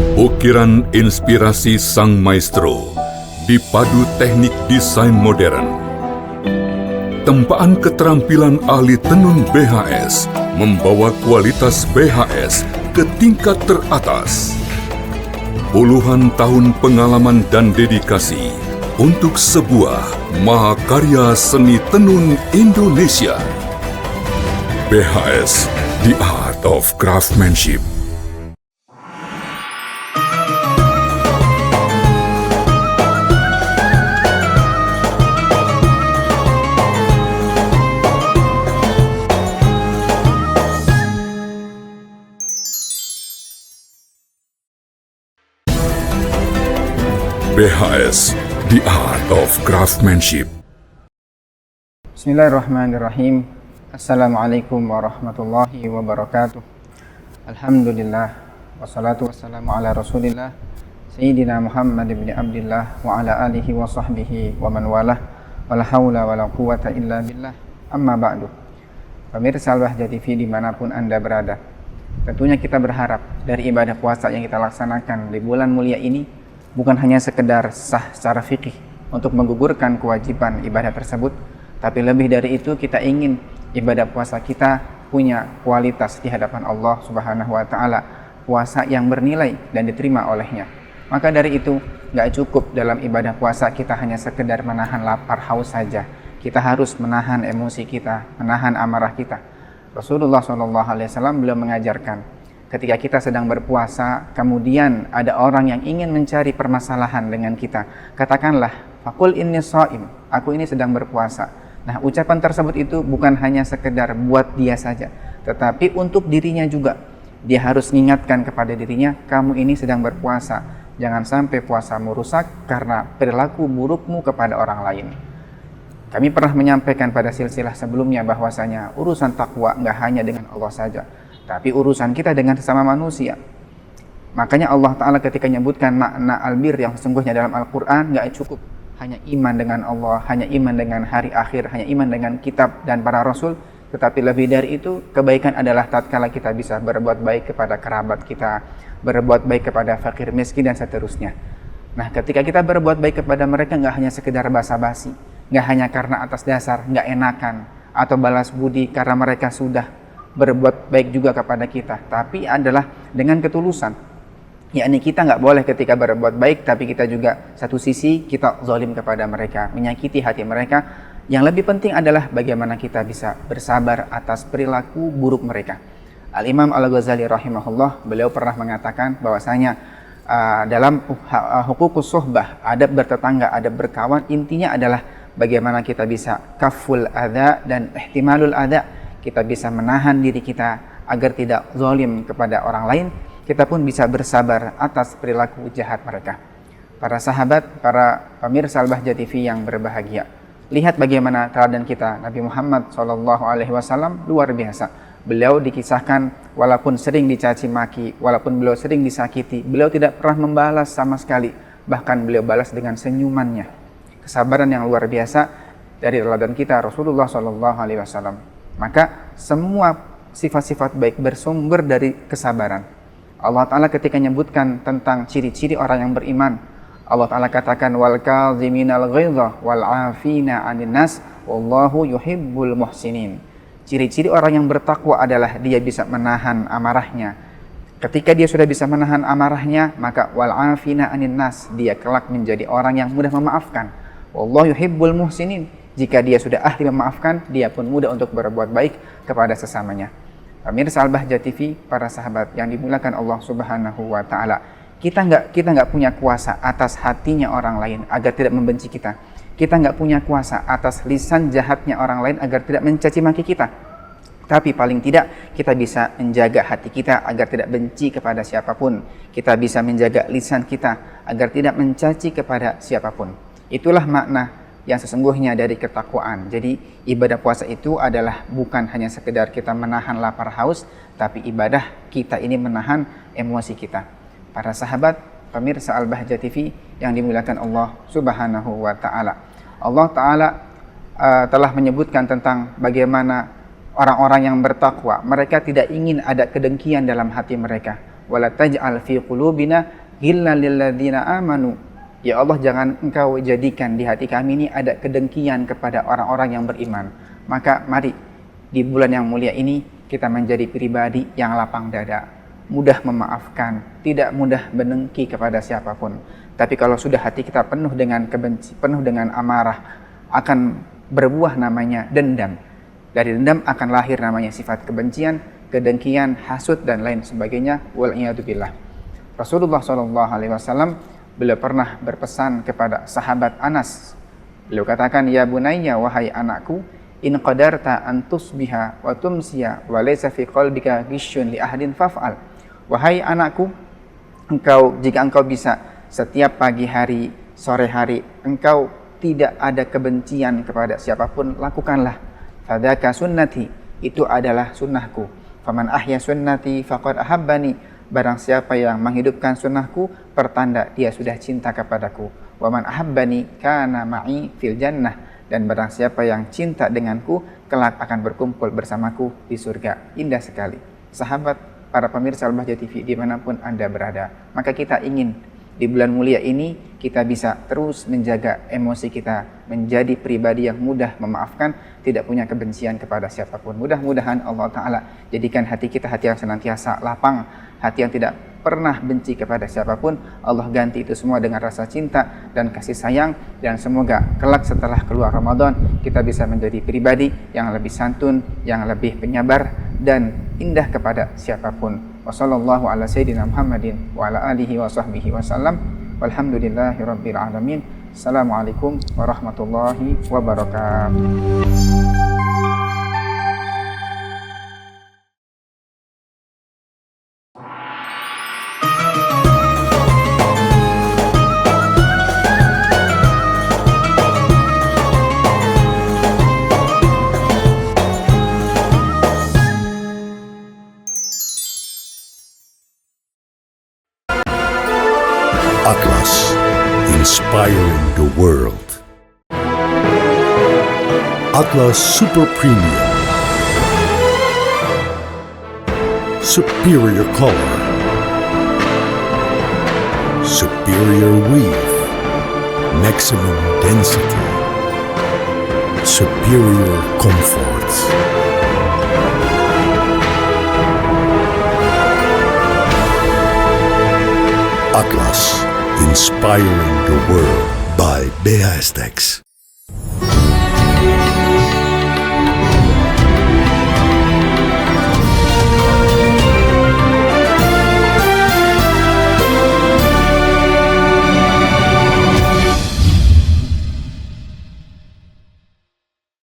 Ukiran inspirasi sang maestro dipadu teknik desain modern. Tempaan keterampilan ahli tenun BHS membawa kualitas BHS ke tingkat teratas. Puluhan tahun pengalaman dan dedikasi untuk sebuah mahakarya seni tenun Indonesia. BHS, The Art of Craftsmanship. BHS, The Art of Craftsmanship. Bismillahirrahmanirrahim. Assalamualaikum warahmatullahi wabarakatuh. Alhamdulillah, wassalatu wassalamu ala rasulillah Sayyidina Muhammad ibn Abdillah wa ala alihi wa sahbihi wa man walah, wala hawla wala quwata illa billah, amma ba'du. Pemirsa Al-Bahjah TV dimanapun Anda berada, tentunya kita berharap dari ibadah puasa yang kita laksanakan di bulan mulia ini bukan hanya sekedar sah secara fikih untuk menggugurkan kewajiban ibadah tersebut, tapi lebih dari itu kita ingin ibadah puasa kita punya kualitas di hadapan Allah Subhanahu wa Ta'ala, puasa yang bernilai dan diterima olehnya. Maka dari itu gak cukup dalam ibadah puasa kita hanya sekedar menahan lapar haus saja. Kita harus menahan emosi kita, menahan amarah kita. Rasulullah SAW beliau mengajarkan, ketika kita sedang berpuasa, kemudian ada orang yang ingin mencari permasalahan dengan kita, katakanlah, "Faqul inni shaim," aku ini sedang berpuasa. Nah, ucapan tersebut itu bukan hanya sekedar buat dia saja, tetapi untuk dirinya juga. Dia harus mengingatkan kepada dirinya, kamu ini sedang berpuasa. Jangan sampai puasamu rusak karena perilaku burukmu kepada orang lain. Kami pernah menyampaikan pada silsilah sebelumnya bahwasanya urusan takwa nggak hanya dengan Allah saja, tapi urusan kita dengan sesama manusia. Makanya Allah Ta'ala ketika menyebutkan makna albir yang sesungguhnya dalam Al-Quran, gak cukup hanya iman dengan Allah, hanya iman dengan hari akhir, hanya iman dengan kitab dan para rasul, tetapi lebih dari itu, kebaikan adalah tatkala kita bisa berbuat baik kepada kerabat kita, berbuat baik kepada fakir miskin dan seterusnya. Nah, ketika kita berbuat baik kepada mereka gak hanya sekedar basa-basi, gak hanya karena atas dasar gak enakan atau balas budi karena mereka sudah berbuat baik juga kepada kita, tapi adalah dengan ketulusan. Yakni kita nggak boleh ketika berbuat baik, tapi kita juga satu sisi kita zalim kepada mereka, menyakiti hati mereka. Yang lebih penting adalah bagaimana kita bisa bersabar atas perilaku buruk mereka. Al-Imam Al-Ghazali rahimahullah, beliau pernah mengatakan bahwasanya dalam huququs suhbah, adab bertetangga, adab berkawan, intinya adalah bagaimana kita bisa kaful adza dan ihtimalul adza. Kita bisa menahan diri kita agar tidak zalim kepada orang lain. Kita pun bisa bersabar atas perilaku jahat mereka. Para sahabat, para pemirsa Al-Bahjah TV yang berbahagia, lihat bagaimana teladan kita. Nabi Muhammad SAW luar biasa. Beliau dikisahkan walaupun sering dicaci maki, walaupun beliau sering disakiti, beliau tidak pernah membalas sama sekali. Bahkan beliau balas dengan senyumannya. Kesabaran yang luar biasa dari teladan kita Rasulullah SAW. Maka semua sifat-sifat baik bersumber dari kesabaran. Allah Ta'ala ketika menyebutkan tentang ciri-ciri orang yang beriman, Allah Ta'ala katakan, wal kaziminal ghaidha wal afina 'anil nas wallahu yuhibbul muhsinin. Ciri-ciri orang yang bertakwa adalah dia bisa menahan amarahnya. Ketika dia sudah bisa menahan amarahnya, maka wal afina 'anil nas, dia kelak menjadi orang yang mudah memaafkan. Wallahu yuhibbul muhsinin. Jika dia sudah ahli memaafkan, dia pun mudah untuk berbuat baik kepada sesamanya. Pemirsa Al-Bahjah TV, para sahabat yang dimuliakan Allah Subhanahu wa Ta'ala, kita nggak punya kuasa atas hatinya orang lain agar tidak membenci kita. Kita nggak punya kuasa atas lisan jahatnya orang lain agar tidak mencaci maki kita. Tapi paling tidak kita bisa menjaga hati kita agar tidak benci kepada siapapun. Kita bisa menjaga lisan kita agar tidak mencaci kepada siapapun. Itulah makna yang sesungguhnya dari ketakwaan. Jadi ibadah puasa itu adalah bukan hanya sekedar kita menahan lapar haus, tapi ibadah kita ini menahan emosi kita. Para sahabat, pemirsa Al-Bahjah TV yang dimuliakan Allah Subhanahu wa Ta'ala. Allah Ta'ala telah menyebutkan tentang bagaimana orang-orang yang bertakwa, mereka tidak ingin ada kedengkian dalam hati mereka. wa la taj'al fi qulubina ghillan lil ladzina amanu. Ya Allah, jangan Engkau jadikan di hati kami ini ada kedengkian kepada orang-orang yang beriman. Maka mari di bulan yang mulia ini kita menjadi pribadi yang lapang dada, mudah memaafkan, tidak mudah mendengki kepada siapapun. Tapi kalau sudah hati kita penuh dengan kebenci, penuh dengan amarah, akan berbuah namanya dendam. Dari dendam akan lahir namanya sifat kebencian, kedengkian, hasud dan lain sebagainya. Wal'iyadzubillah. Rasulullah SAW beliau pernah berpesan kepada sahabat Anas. Beliau katakan, ya bunayya, wahai anakku, in qadarta an tusbiha wa tumsiya wa laysa fi qalbika ghisyun li ahadin faf'al. Wahai anakku, jika engkau bisa setiap pagi hari, sore hari, engkau tidak ada kebencian kepada siapapun, lakukanlah. Fadzaka sunnati, itu adalah sunnahku. Faman ahya sunnati faqad ahabbani. Barang siapa yang menghidupkan sunnahku, pertanda dia sudah cinta kepadaku. Wa man ahabbani kana ma'i fil jannah. Dan barang siapa yang cinta denganku, kelak akan berkumpul bersamaku di surga. Indah sekali. Sahabat, para pemirsa Al-Bahjah TV dimanapun Anda berada, maka kita ingin di bulan mulia ini kita bisa terus menjaga emosi kita, menjadi pribadi yang mudah memaafkan, tidak punya kebencian kepada siapapun. Mudah-mudahan Allah Ta'ala jadikan hati kita hati yang senantiasa lapang, hati yang tidak pernah benci kepada siapapun. Allah ganti itu semua dengan rasa cinta dan kasih sayang, dan semoga kelak setelah keluar Ramadan kita bisa menjadi pribadi yang lebih santun, yang lebih penyabar dan indah kepada siapapun. Wassallallahu ala sayyidina Muhammadin wa ala alihi wa sahbihi wasallam. Walhamdulillahi rabbil alamin. Assalamualaikum warahmatullahi wabarakatuh. Atlas, inspiring the world. Atlas Super Premium. Superior color. Superior weave. Maximum density. Superior comfort. Atlas, inspiring the world by BHStex.